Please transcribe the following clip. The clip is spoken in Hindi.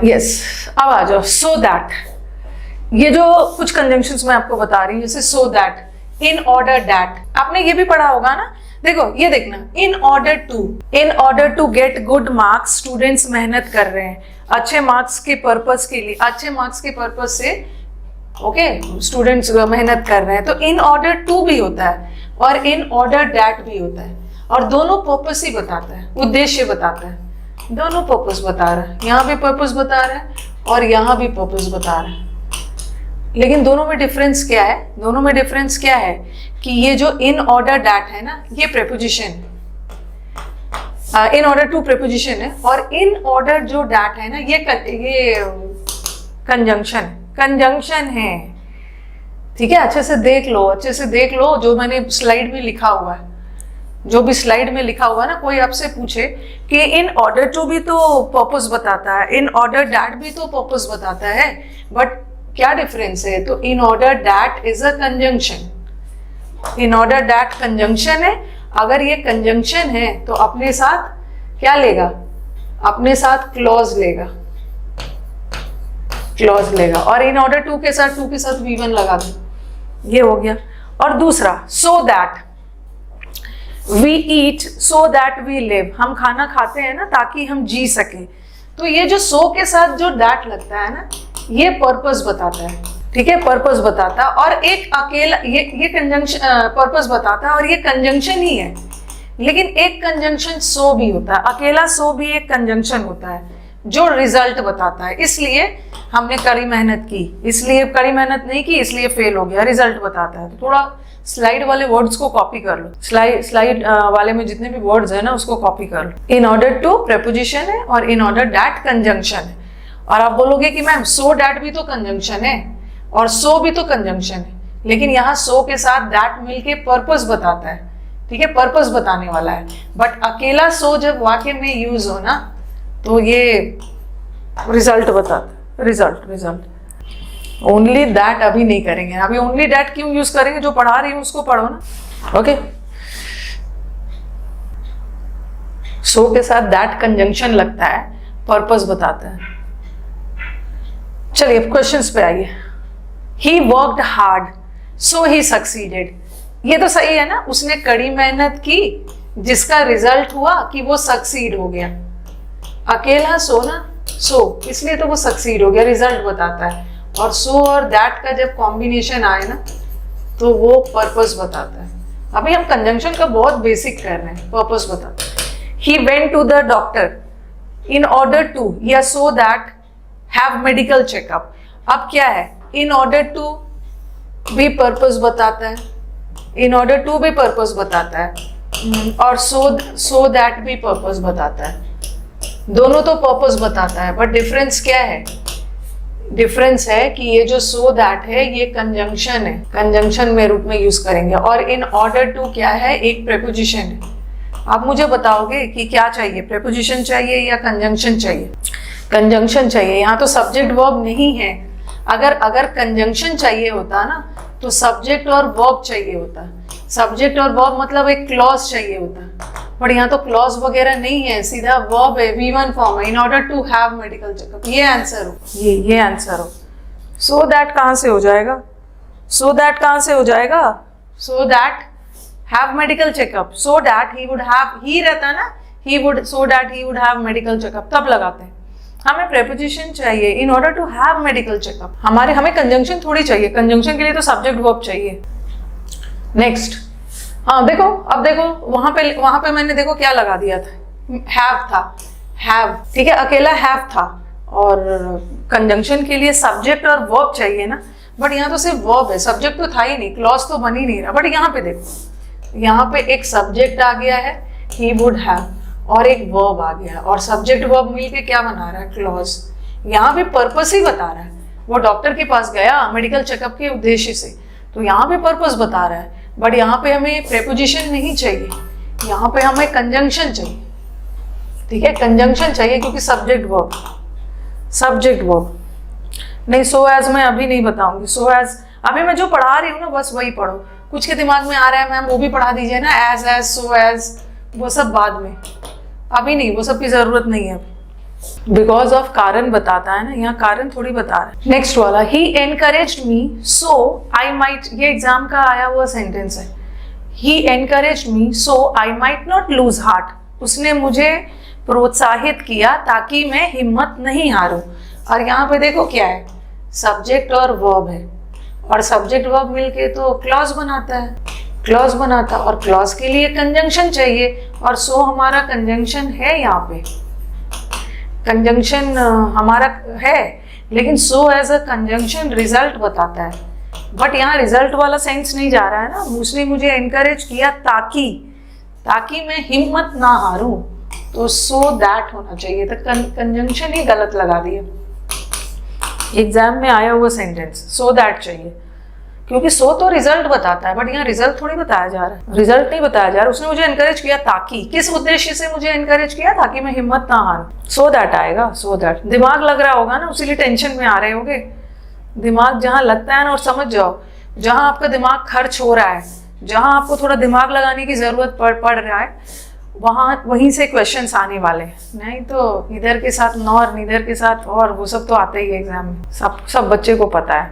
यस, अब आ जाओ। सो दैट, ये जो कुछ कंजंक्शंस मैं आपको बता रही हूँ, जैसे so that, in order that, आपने ये भी पढ़ा होगा ना। देखो ये देखना, in order to get good marks, students मेहनत कर रहे हैं अच्छे मार्क्स के पर्पस के लिए, अच्छे मार्क्स के पर्पस से ओके स्टूडेंट्स मेहनत कर रहे हैं। तो इन ऑर्डर टू भी होता है और इन ऑर्डर दैट भी होता है, और दोनों पर्पस ही बताता है, उद्देश्य बताता है, दोनों पर्पस बता रहा है। यहाँ भी पर्पस बता रहा है और यहाँ भी पर्पस बता रहा है। लेकिन दोनों में डिफरेंस क्या है? दोनों में डिफरेंस क्या है कि ये जो इन ऑर्डर दैट है ना, ये preposition, in order to preposition है, और इन ऑर्डर जो दैट है ना, ये कंजंक्शन है। ठीक है, अच्छे से देख लो, अच्छे से देख लो जो मैंने स्लाइड में लिखा हुआ है, जो भी स्लाइड में लिखा हुआ है ना। कोई आपसे पूछे कि इन ऑर्डर टू भी तो पर्पस बताता है, इन ऑर्डर दैट भी तो पर्पस बताता है, बट क्या डिफरेंस है? तो इन order that is a conjunction, in order that conjunction है। अगर ये कंजंक्शन है तो अपने साथ क्या लेगा? अपने साथ क्लॉज लेगा, क्लॉज लेगा। और इन ऑर्डर टू के साथ V1 लगा दो, ये हो गया। और दूसरा so that, we eat so that we live, हम खाना खाते हैं ना ताकि हम जी सके। तो ये जो सो के साथ जो दैट लगता है ना, ये पर्पस बताता है। ठीक है, पर्पस बताता है। और एक अकेला ये कंजंक्शन पर्पस बताता है और ये कंजंक्शन ही है। लेकिन एक कंजंक्शन सो भी होता है, अकेला सो भी एक कंजंक्शन होता है जो रिजल्ट बताता है। इसलिए हमने कड़ी मेहनत की, इसलिए कड़ी मेहनत नहीं की इसलिए फेल हो गया, रिजल्ट बताता है। तो थोड़ा स्लाइड वाले वर्ड्स को कॉपी कर लो, स्लाइड वाले में जितने भी वर्ड्स है ना उसको कॉपी कर लो। इन ऑर्डर टू प्रेपोजिशन है और इन ऑर्डर दैट कंजंक्शन है। और आप बोलोगे कि मैम सो दैट भी तो कंजंक्शन है और सो भी तो कंजंक्शन है, लेकिन यहाँ सो के साथ दैट मिलके पर्पस बताता है। ठीक है, पर्पस बताने वाला है। बट अकेला सो जब वाक्य में यूज हो ना, तो ये रिजल्ट बताता है, रिजल्ट। ओनली दैट अभी नहीं करेंगे, अभी ओनली दैट क्यों यूज करेंगे? जो पढ़ा रही हूं उसको पढ़ो ना। ओके, सो के साथ दैट कंजंक्शन लगता है, पर्पस बताता है। चलिए क्वेश्चंस पे आइए। He worked hard so he succeeded, ये तो सही है ना, उसने कड़ी मेहनत की जिसका रिजल्ट हुआ कि वो सक्सीड हो गया। अकेला सो ना, सो इसलिए तो वो सक्सीड हो गया, रिजल्ट बताता है। और सो और दैट का जब कॉम्बिनेशन आए ना तो वो पर्पस बताता है। अभी हम कंजंक्शन का बहुत बेसिक कर रहे हैं, पर्पस बताता है। He went to the doctor in order to या so that have medical checkup. अब क्या है? इन ऑर्डर टू भी पर्पस बताता है, इन ऑर्डर टू भी पर्पस बताता है, और सो दैट भी पर्पस बताता है। दोनों तो पर्पस बताता है, बट डिफरेंस क्या है? डिफरेंस है कि ये जो सो दैट है ये कंजंक्शन है, कंजंक्शन में रूप में यूज करेंगे, और इन ऑर्डर टू क्या है? एक प्रेपोजिशन है। आप मुझे बताओगे कि क्या चाहिए, प्रेपोजिशन चाहिए या कंजंक्शन चाहिए? कंजंक्शन चाहिए। यहाँ तो सब्जेक्ट वर्ब नहीं है। अगर कंजंक्शन चाहिए होता ना तो सब्जेक्ट और वर्ब चाहिए होता, सब्जेक्ट और वर्ब मतलब एक क्लॉज चाहिए होता, बट यहाँ तो क्लॉज वगैरह नहीं है, सीधा वर्ब है, V1 फॉर्म है, in order to have medical checkup. ये आंसर हो, ये आंसर हो। सो दैट कहाँ से हो जाएगा? सो दैट कहाँ से हो जाएगा? So that have medical checkup, so that he would have, he रहता ना, he would, so that he would have medical checkup, तब लगाते हैं। हमें प्रेपोजिशन चाहिए in order to have medical checkup. हमें कंजंक्शन थोड़ी चाहिए, कंजंक्शन के लिए तो सब्जेक्ट वर्ब चाहिए। नेक्स्ट, हाँ देखो, अब देखो वहां पे मैंने देखो क्या लगा दिया था, हैव था, हैव। ठीक है, अकेला हैव था और कंजंक्शन के लिए सब्जेक्ट और वर्ब चाहिए ना, बट यहाँ तो सिर्फ वर्ब है, सब्जेक्ट तो था ही नहीं, क्लॉज तो बन ही नहीं रहा। बट यहाँ पे देखो, यहाँ पे एक सब्जेक्ट आ गया है ही वुड हैव, और एक वर्ब आ गया, और सब्जेक्ट वर्ब मिलके क्या बना रहा है? क्लॉज। यहाँ पे पर्पस ही बता रहा है, वो डॉक्टर के पास गया मेडिकल चेकअप के उद्देश्य से, तो यहाँ पे पर्पस बता रहा है। बट यहाँ पे हमें प्रेपोजिशन नहीं चाहिए, यहाँ पे हमें कंजंक्शन चाहिए। ठीक है, कंजंक्शन चाहिए क्योंकि सब्जेक्ट वर्ब नहीं। सो एज मैं अभी नहीं बताऊंगी, सो एज अभी मैं जो पढ़ा रही हूँ ना बस वही पढ़ो। कुछ के दिमाग में आ रहा है मैम वो भी पढ़ा दीजिए ना, एज, सो एज, वो सब बाद में, अभी नहीं, वो सब की जरूरत नहीं है। बिकॉज ऑफ कारण बताता है ना, यहाँ कारण थोड़ी बता रहा है। नेक्स्ट वाला, he encouraged me so I might, ये एग्जाम का आया हुआ सेंटेंस है। He encouraged me so I might not lose heart, उसने मुझे प्रोत्साहित किया ताकि मैं हिम्मत नहीं हारूं। और यहाँ पे देखो क्या है, सब्जेक्ट और वर्ब है, और सब्जेक्ट वर्ब मिलके तो क्लॉज बनाता है, क्लॉज बनाता, और क्लॉज के लिए कंजंक्शन चाहिए, और सो हमारा कंजंक्शन है, यहाँ पे कंजंक्शन हमारा है, लेकिन so as a conjunction result बताता है। बट यहाँ रिजल्ट वाला सेंस नहीं जा रहा है ना, उसने मुझे एनकरेज किया ताकि मैं हिम्मत ना हारूं, तो सो दैट होना चाहिए, तो कंजंक्शन ही गलत लगा दिया। एग्जाम में आया हुआ सेंटेंस सो दैट चाहिए, क्योंकि सो तो रिजल्ट बताता है, बट यहाँ रिजल्ट थोड़ी बताया जा रहा है, रिजल्ट नहीं बताया जा रहा। उसने मुझे एनकरेज किया ताकि, किस उद्देश्य से मुझे एनकरेज किया, ताकि मैं हिम्मत ना हारूं, सो दैट आएगा, सो दैट। दिमाग लग रहा होगा ना, उसीलिए टेंशन में आ रहे होगे। दिमाग जहाँ लगता है ना, और समझ जाओ, जहाँ आपका दिमाग खर्च हो रहा है, जहाँ आपको थोड़ा दिमाग लगाने की जरूरत पड़ रहा है, वहीं से क्वेश्चंस आने वाले, नहीं तो इधर के साथ नॉर, इधर के साथ और, वो सब तो आते ही एग्जाम में, सब बच्चे को पता है।